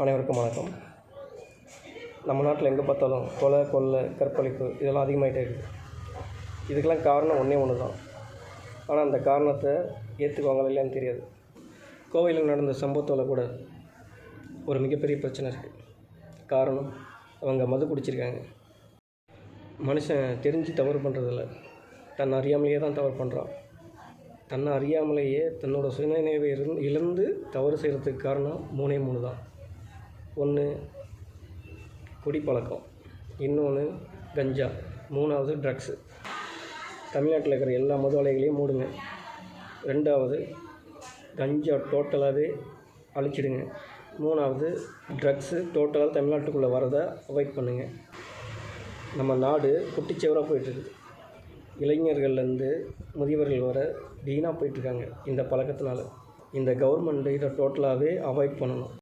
அனைவருக்கும் வணக்கம். நம்ம நாட்டில் எங்கே பார்த்தாலும் கொலை, கொள்ளை, கற்பழிப்பு இதெல்லாம் அதிகமாகிட்டே இருக்குது. இதுக்கெல்லாம் காரணம் ஒன்று தான். ஆனால் அந்த காரணத்தை ஏற்றுக்குவாங்களா இல்லையான்னு தெரியாது. கோவையில் நடந்த சம்பவத்தில் கூட ஒரு மிகப்பெரிய பிரச்சனை இருக்குது. காரணம், அவங்க மது குடிச்சிருக்காங்க. மனுஷன் தெரிஞ்சு தவறு பண்ணுறதில்ல, தன்னை அறியாமலேயே தான் தவறு பண்ணுறான். தன்னை அறியாமலேயே தன்னோட சுயநினைவை இழந்து தவறு செய்கிறதுக்கு காரணம் 3 தான். ஒன்று குடிப்பழக்கம், இன்னொன்று கஞ்சா, 3வது ட்ரக்ஸு. தமிழ்நாட்டில் இருக்கிற எல்லா மது ஆலைகளையும் மூடுங்க. 2வது கஞ்சா டோட்டலாகவே அழிச்சிடுங்க. 3வது ட்ரக்ஸு டோட்டலாக தமிழ்நாட்டுக்குள்ளே வரதை அவாய்ட் பண்ணுங்கள். நம்ம நாடு குட்டிச்சவராக போயிட்டுருக்குது. இளைஞர்கள்லேருந்து முதியவர்கள் வர வீணாக போயிட்டுருக்காங்க இந்த பழக்கத்தினால. இந்த கவர்மெண்ட்டு இதை டோட்டலாகவே அவாய்ட் பண்ணணும்.